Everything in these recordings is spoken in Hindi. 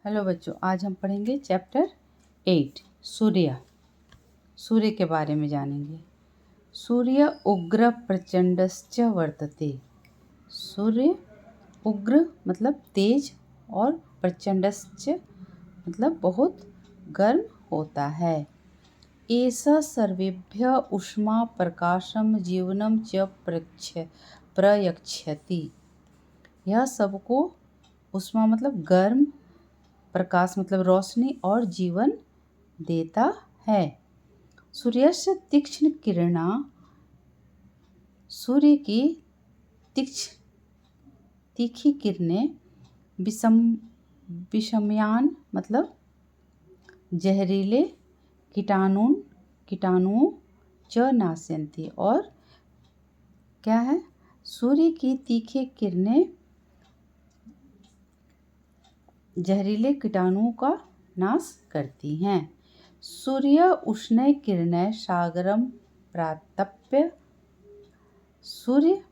हेलो बच्चों, आज हम पढ़ेंगे चैप्टर 8 सूर्य। सूर्य के बारे में जानेंगे। सूर्य उग्र प्रचंडश्च वर्तते। सूर्य उग्र मतलब तेज और प्रचंडश्च मतलब बहुत गर्म होता है। एषः सर्वेभ्य उष्मा प्रकाशम जीवनम च प्रयच्छति। यह सबको उष्मा मतलब गर्म, प्रकाश मतलब रोशनी और जीवन देता है। सूर्यस्य तीक्ष्ण किरणा, सूर्य की तीखी किरणें विषमयान मतलब जहरीले कीटाणुओं च नाशयन्ति। और क्या है? सूर्य की तीखी किरणें जहरीले कीटाणुओं का नाश करती हैं। सूर्य उष्ण किरणें सागरम प्रातप्य। सूर्य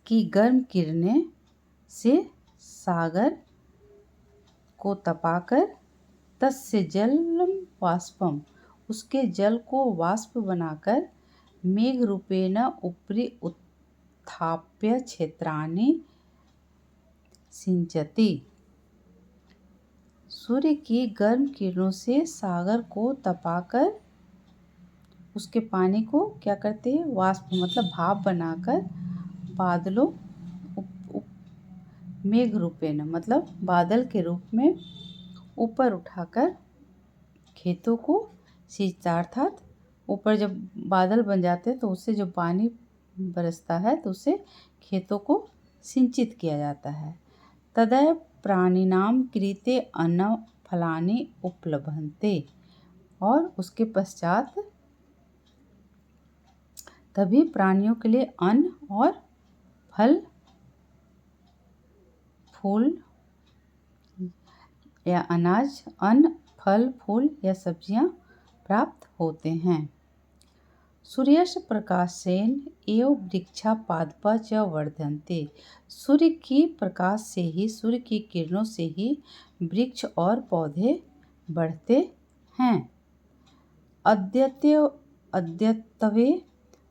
की गर्म किरणें से सागर को तपाकर तस्य जलम वाष्पम, उसके जल को वाष्प बनाकर मेघ रूपेण उपरि उत्थाप्य क्षेत्राणि सिंचति। सूर्य की गर्म किरणों से सागर को तपाकर उसके पानी को क्या करते हैं? वाष्प मतलब भाप बनाकर बादलों मेघ रूपेण मतलब बादल के रूप में ऊपर उठाकर खेतों को सींचता। अर्थात ऊपर जब बादल बन जाते हैं तो उससे जो पानी बरसता है तो उससे खेतों को सिंचित किया जाता है। तदय प्राणिनाम कृते अन्न फलानि उपलभन्ते। और उसके पश्चात तभी प्राणियों के लिए अन्न और फल फूल या अनाज, अन्न फल फूल या सब्जियां प्राप्त होते हैं। सूर्यस्य प्रकाशेन एव वृक्षा पादपा च वर्धन्ते। सूर्य की प्रकाश से ही, सूर्य की किरणों से ही वृक्ष और पौधे बढ़ते हैं। अद्यत्वे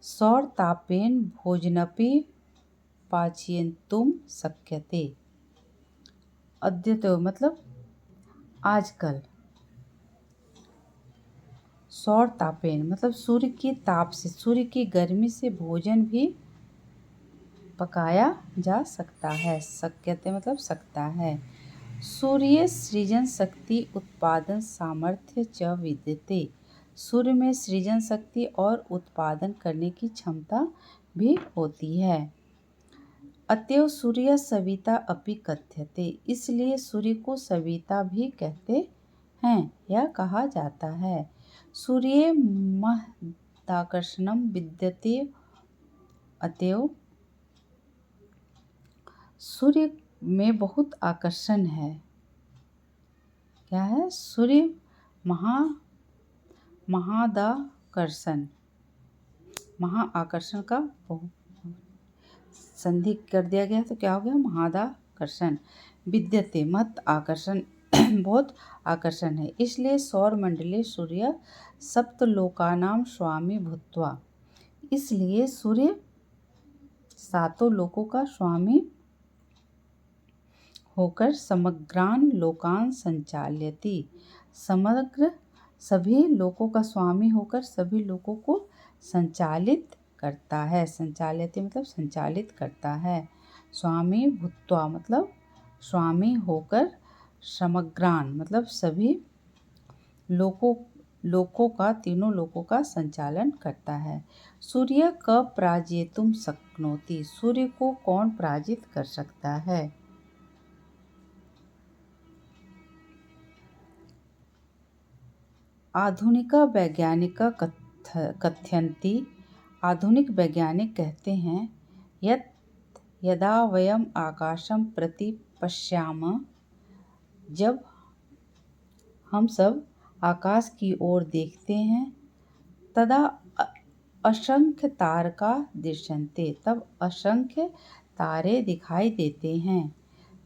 सौरतापेन भोजनपि पाचयितुं शक्यते। अद्यत्वे मतलब आजकल, सौर तापेन मतलब सूर्य की ताप से, सूर्य की गर्मी से भोजन भी पकाया जा सकता है। शक्यते मतलब सकता है। सूर्य सृजन शक्ति उत्पादन सामर्थ्य च विद्यते। सूर्य में सृजन शक्ति और उत्पादन करने की क्षमता भी होती है। अतएव सूर्य सविता अपि कथ्यते। इसलिए सूर्य को सविता भी कहते हैं या कहा जाता है। सूर्ये महदाकर्षणं विद्यते। अतएव सूर्य में बहुत आकर्षण है। क्या है? सूर्य महाआकर्षण का बहुत संधि कर दिया गया तो क्या हो गया? महादाकर्षण। विद्यते महत आकर्षण बहुत आकर्षण है। इसलिए सौर मंडले सूर्य सप्तलोकानां स्वामी भूत्वा। इसलिए सूर्य सातों लोकों का स्वामी होकर समग्रान लोकान संचाल्यति। समग्र सभी लोकों का स्वामी होकर सभी लोगों को संचालित करता है। संचाल्यति मतलब संचालित करता है। स्वामी भूत्वा मतलब स्वामी होकर, समग्रान मतलब सभी लोकों का, तीनों लोकों का संचालन करता है। सूर्य क पराजेतुं शक्नोति। सूर्य को कौन पराजित कर सकता है? आधुनिक वैज्ञानिक कथयन्ति। आधुनिक वैज्ञानिक कहते हैं यदा वयम आकाशं प्रति पश्यामः, जब हम सब आकाश की ओर देखते हैं, तदा असंख्य तारका दृश्यन्ते, तब असंख्य तारे दिखाई देते हैं।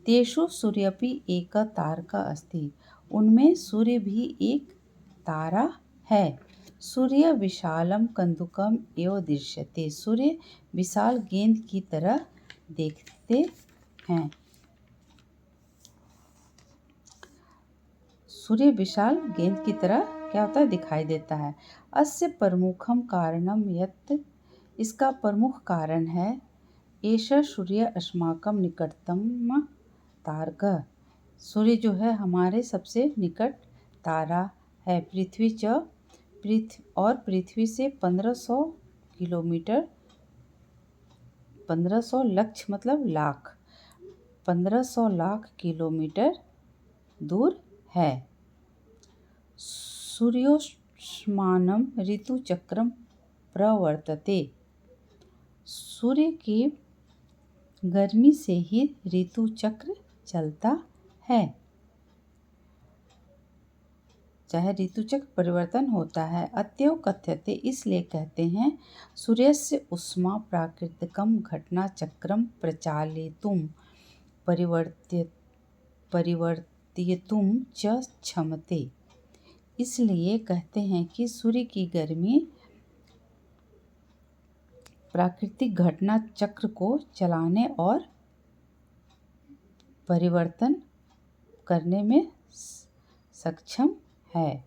तेषु सूर्यपि एक तारका अस्ति, उनमें सूर्य भी एक तारा है। सूर्य विशालम कंदुकम एव दृश्यते, सूर्य विशाल गेंद की तरह देखते हैं। सूर्य विशाल गेंद की तरह क्या होता है, दिखाई देता है। अस्य प्रमुखम कारणम यत्, इसका प्रमुख कारण है, एष सूर्य अस्माकं निकटतम तारकः, सूर्य जो है हमारे सबसे निकट तारा है। पृथ्वी और पृथ्वी से 1500 किलोमीटर, 1500 लक्ष मतलब लाख, 1500 लाख किलोमीटर दूर है। सूर्योष्मानं ऋतुचक्रम प्रवर्तते, सूर्य की गर्मी से ही ऋतु चक्र चलता है, चाहे ऋतु चक्र परिवर्तन होता है। अतएव कथ्यते, इसलिए कहते हैं, सूर्यस्य उष्मा प्राकृतिकम घटना चक्रम प्रचालितुम परिवर्तयितुम च क्षमते, इसलिए कहते हैं कि सूर्य की गर्मी प्राकृतिक घटना चक्र को चलाने और परिवर्तन करने में सक्षम है।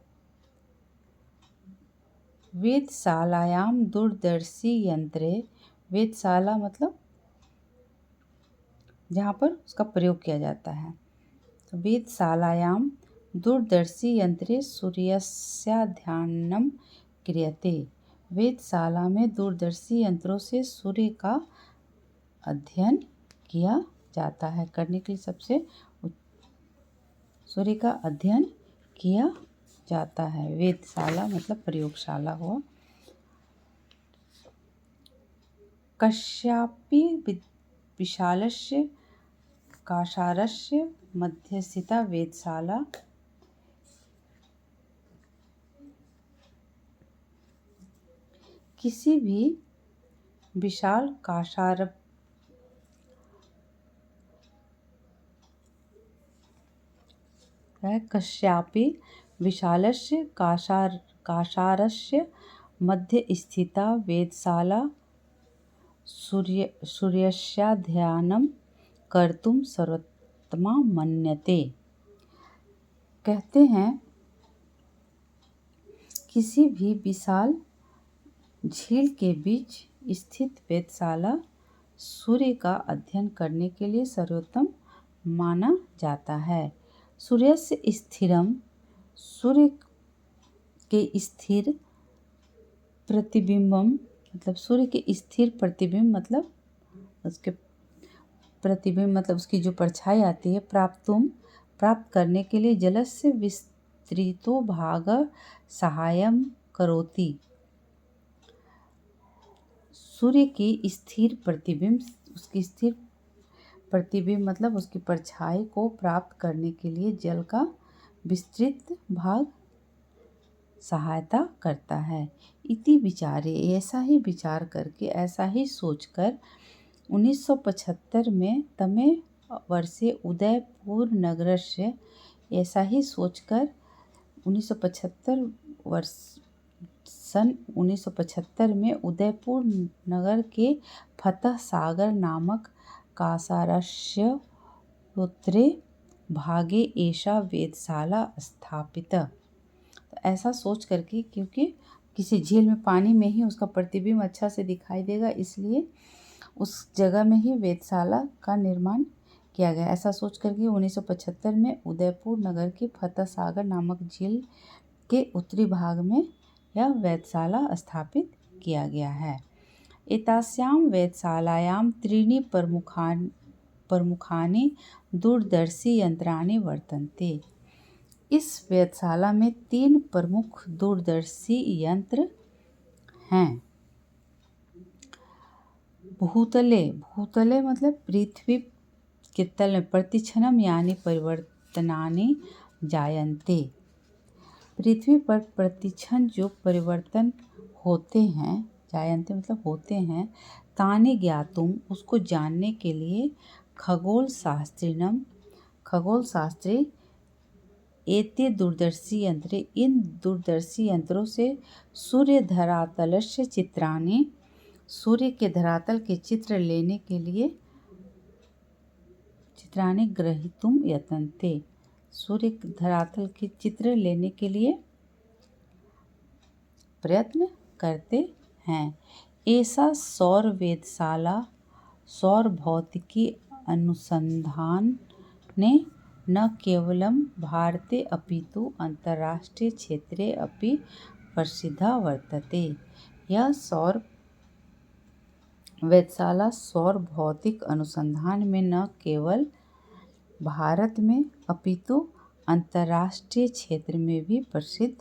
वेधशालायां दूरदर्शी यंत्रे, वेधशाला मतलब जहाँ पर उसका प्रयोग किया जाता है। तो वेधशालायां दूरदर्शी यंत्रे सूर्यस्याध्ययनं क्रियते, वेधशाला में दूरदर्शी यंत्रों से सूर्य का अध्ययन किया जाता है। करने के लिए सबसे सूर्य का अध्ययन किया जाता है। वेधशाला मतलब प्रयोगशाला हुआ। कस्यापि विशालस्य कासारस्य मध्यस्थिता वेधशाला, किसी भी विशाल कासार कस्यापि विशालस्य कासारस्य मध्यस्थिता वेधशाला सूर्यस्याध्ययनं कर्तुं सर्वोत्तमा मन्यते। कहते हैं, किसी भी विशाल झील के बीच स्थित वेधशाला सूर्य का अध्ययन करने के लिए सर्वोत्तम माना जाता है। सूर्यस्य स्थिरम, सूर्य के स्थिर प्रतिबिंबम मतलब सूर्य के स्थिर प्रतिबिंब मतलब उसके प्रतिबिंब मतलब उसकी जो परछाई आती है, प्राप्त करने के लिए जलस्य विस्तृतो भाग सहायं करोति, सूर्य की स्थिर प्रतिबिंब, उसकी स्थिर प्रतिबिंब मतलब उसकी परछाई को प्राप्त करने के लिए जल का विस्तृत भाग सहायता करता है। इति विचारे, ऐसा ही विचार करके, ऐसा ही सोचकर 1975 में तमे वर्षे उदयपुर नगरस्य, ऐसा ही सोचकर 1975 में उदयपुर नगर के फतह सागर नामक कासारस्य उत्तरे भागे एषा वेधशाला स्थापिता। तो ऐसा सोच करके, क्योंकि किसी झील में पानी में ही उसका प्रतिबिंब अच्छा से दिखाई देगा, इसलिए उस जगह में ही वेधशाला का निर्माण किया गया। ऐसा सोच करके 1975 में उदयपुर नगर के फतह सागर नामक झील के उत्तरी भाग में यह वेधशाला स्थापित किया गया है। एतास्यां वेधशालायां त्रीणि प्रमुखानि दूरदर्शी यंत्राणि वर्तन्ते, इस वेधशाला में 3 प्रमुख दूरदर्शी यंत्र हैं। भूतले मतलब पृथ्वी के तल में, प्रतिक्षणम यानी परिवर्तनानि जायन्ते, पृथ्वी पर प्रतिक्षण जो परिवर्तन होते हैं, जायन्ते मतलब होते हैं, तानि ज्ञातुम उसको जानने के लिए, खगोलशास्त्री एते दूरदर्शी यंत्रे, इन दूरदर्शी यंत्रों से सूर्य धरातलस्य चित्राणि, सूर्य के धरातल के चित्र लेने के लिए चित्राणि ग्रहीतुं यतन्ते, सूर्य धरातल के चित्र लेने के लिए प्रयत्न करते हैं। ऐसा सौर वेधशाला सौर भौतिकी अनुसंधान ने न केवलं भारते अपितु अन्ताराष्ट्रिय क्षेत्रे अपि प्रसिद्धा वर्तते। यह सौर वेधशाला सौर भौतिक अनुसंधान में न केवल भारत में अपितु अंतर्राष्ट्रीय क्षेत्र में भी प्रसिद्ध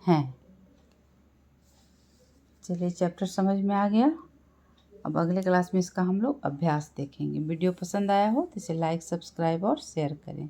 हैं। चलिए, चैप्टर समझ में आ गया। अब अगले क्लास में इसका हम लोग अभ्यास देखेंगे। वीडियो पसंद आया हो तो इसे लाइक, सब्सक्राइब और शेयर करें।